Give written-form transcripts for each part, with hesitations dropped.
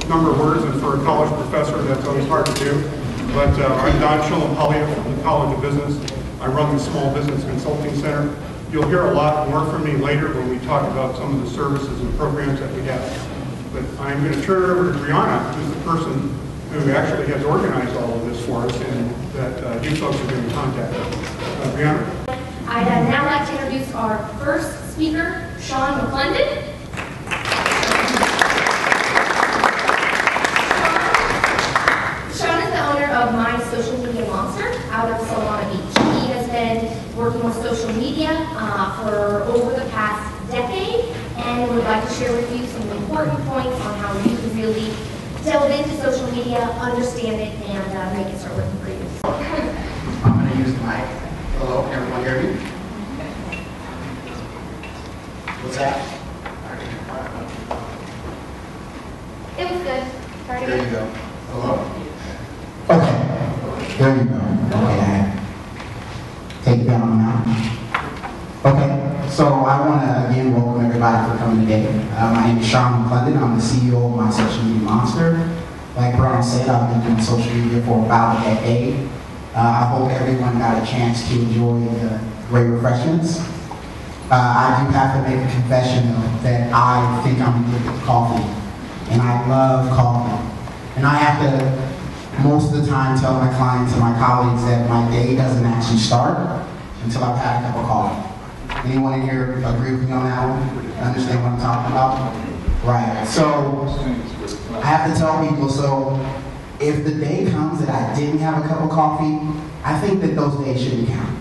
number of words, and for a college professor, that's always hard to do. But I'm Don Chillimpelli from the College of Business. I run the Small Business Consulting Center. You'll hear a lot more from me later when we talk about some of the services and programs that we have. But I'm going to turn it over to Brianna, who's the person who actually has organized all of this for us and that you folks are going to contact. Brianna? I'd now like to introduce our first speaker, Sean McClendon. Sean is the owner of My Social Media Monster out of Solana Beach. He has been working with social media for over the past decade and would like to share with you some important points on how you can really delve into social media, understand it, and make it start working for you. I'm going to use the mic. Hello, can everyone hear me? What's that? It was good. Start There again. you go. Hello? Okay, there you go. Okay, take it down now. Okay, so I want to again welcome everybody for coming today. My name is Sean McClendon. I'm the CEO of My Social Media Monster. Like Brian said, I've been doing social media for about a decade. I hope everyone got a chance to enjoy the great refreshments. I do have to make a confession though, that I think I'm good with coffee. And I love coffee. And I have to, most of the time, tell my clients and my colleagues that my day doesn't actually start until I've had a cup of coffee. Anyone in here agree with me on that one? Understand what I'm talking about? Right. So, I have to tell people, so if the day comes that I didn't have a cup of coffee, I think that those days shouldn't count.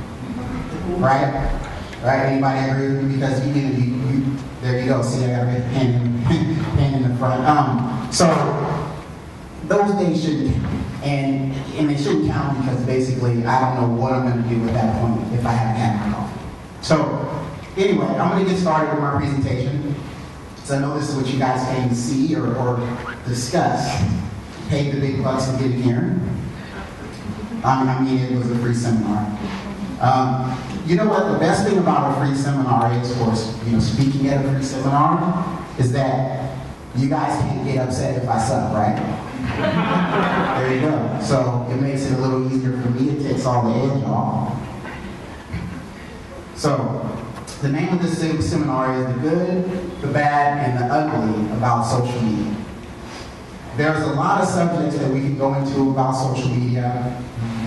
Right? Right? Anybody agree with me? Because you there you go. See, I got a red pen in the front. So those days shouldn't count. And they shouldn't count because basically I don't know what I'm going to do at that point if I haven't had my coffee. So anyway, I'm going to get started with my presentation. So I know this is what you guys came to see or discuss. Paid the big bucks to get in here. I mean, it was a free seminar. You know what? The best thing about a free seminar is, of course, speaking at a free seminar, is that you guys can't get upset if I suck, right? There you go. So it makes it a little easier for me. It takes all the edge off. So the name of this seminar is The Good, the Bad, and the Ugly about social media. There's a lot of subjects that we can go into about social media.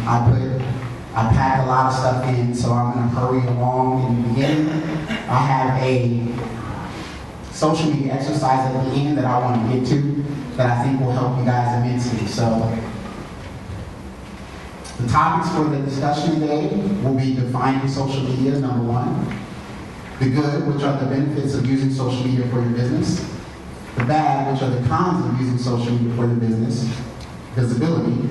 I pack a lot of stuff in, so I'm going to hurry along in the beginning. I have a social media exercise at the end that I want to get to that I think will help you guys immensely. So the topics for the discussion today will be defining social media, number one. The good, which are the benefits of using social media for your business. The bad, which are the cons of using social media for your business. Visibility.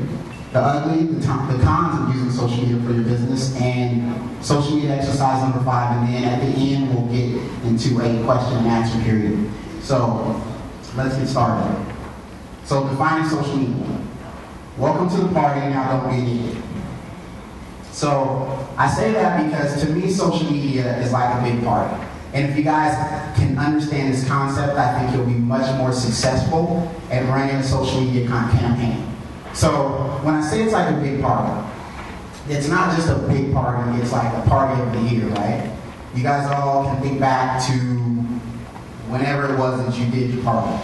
The ugly, the cons of using social media for your business, and social media exercise number 5, and then at the end we'll get into a question and answer period. So let's get started. So defining social media. Welcome to the party, now don't be an idiot. So I say that because to me social media is like a big party. And if you guys can understand this concept, I think you'll be much more successful at running a social media campaign. So when I say it's like a big party, it's not just a big party, it's like a party of the year, right? You guys all can think back to whenever it was that you did your party,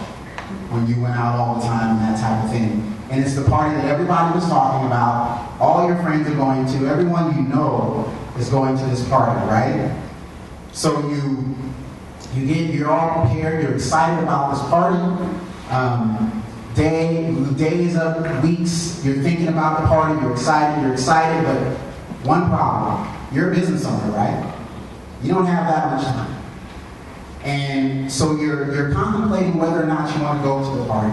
when you went out all the time and that type of thing. And it's the party that everybody was talking about, all your friends are going to, everyone you know is going to this party, right? So you're all prepared, you're excited about this party. Days up, weeks, you're thinking about the party, you're excited, but one problem, you're a business owner, right? You don't have that much time. And so you're contemplating whether or not you want to go to the party.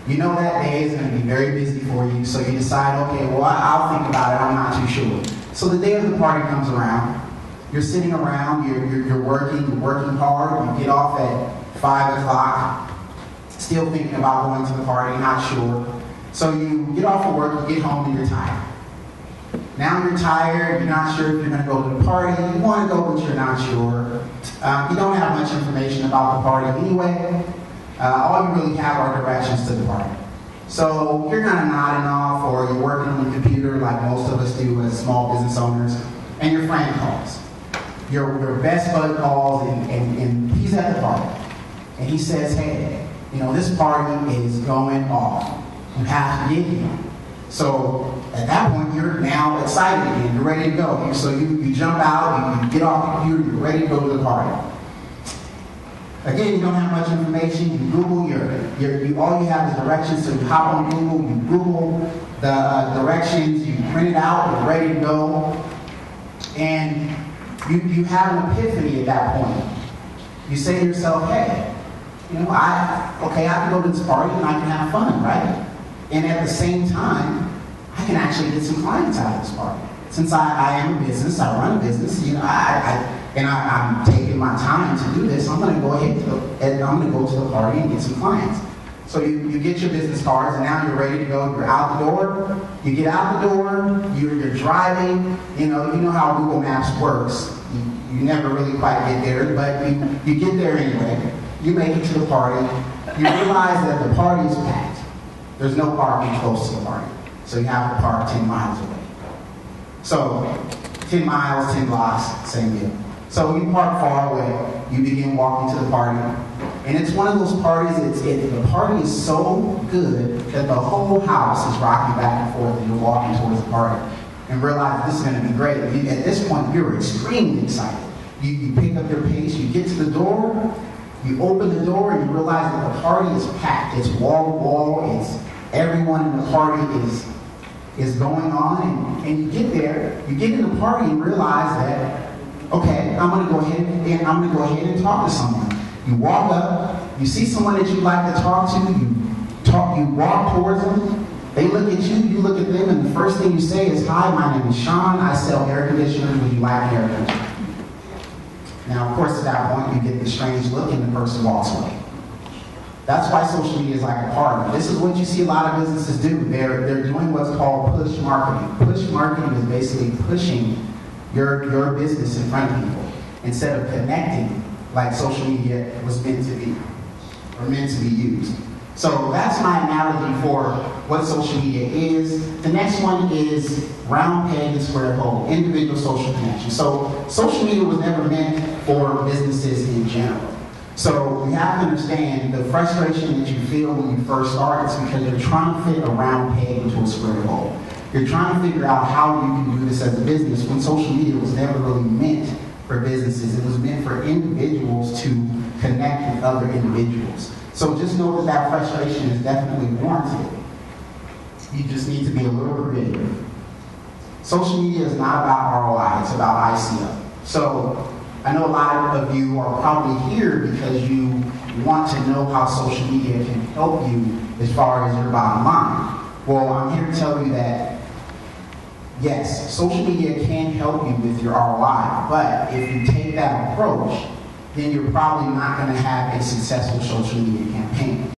You know that day is going to be very busy for you, so you decide, okay, well, I'll think about it, I'm not too sure. So the day of the party comes around, you're sitting around, you're working hard, you get off at 5 o'clock, still thinking about going to the party, not sure. So you get off of work, you get home, and you're tired. Now you're tired, you're not sure if you're going to go to the party, you want to go, but you're not sure. You don't have much information about the party anyway. all you really have are directions to the party. So you're kind of nodding off, or you're working on the computer like most of us do as small business owners, and your friend calls. Your best bud calls, and he's at the party. And he says, hey, this party is going off. You have to get here. So at that point, you're now excited again. You're ready to go. So you jump out, you get off the computer, you're ready to go to the party. Again, you don't have much information. You Google all you have is directions. So you hop on Google, you Google the directions, you print it out, you're ready to go. And you have an epiphany at that point. You say to yourself, hey, I can go to this party and I can have fun, right? And at the same time, I can actually get some clients out of this party. Since I am a business, I run a business, I'm taking my time to do this, I'm going to go ahead and I'm going to go to the party and get some clients. So you get your business cards, and now you're ready to go. You're out the door. You get out the door. You're driving. You know how Google Maps works. You never really quite get there, but you get there anyway. You make it to the party. You realize that the party is packed. There's no parking close to the party, so you have to park 10 miles away. So 10 miles, 10 blocks, same deal. So you park far away. You begin walking to the party. And it's one of those parties, the party is so good that the whole house is rocking back and forth, and you're walking towards the party and realize this is going to be great. At this point, you're extremely excited. You pick up your pace, you get to the door, you open the door, and you realize that the party is packed. It's wall to wall. It's everyone in the party is going on, and you get there, you get in the party and realize that, okay, I'm going to go ahead and talk to someone. You walk up, you see someone that you'd like to talk to, you walk towards them, they look at you, you look at them, and the first thing you say is, hi, my name is Sean, I sell air conditioners, would you like an air conditioner? Now, of course, at that point, you get the strange look, and the person walks away. That's why social media is like a party. This is what you see a lot of businesses do. They're doing what's called push marketing. Push marketing is basically pushing your business in front of people instead of connecting like social media was meant to be, or meant to be used. So that's my analogy for what social media is. The next one is round peg and square hole, individual social connection. So social media was never meant for businesses in general. So you have to understand the frustration that you feel when you first start is because you're trying to fit a round peg into a square hole. You're trying to figure out how you can do this as a business when social media was never really meant for businesses. It was meant for individuals to connect with other individuals. So just know that frustration is definitely warranted. You just need to be a little creative. Social media is not about ROI, it's about ICO. So I know a lot of you are probably here because you want to know how social media can help you as far as your bottom line. Well, I'm here to tell you that yes, social media can help you with your ROI, but if you take that approach, then you're probably not going to have a successful social media campaign.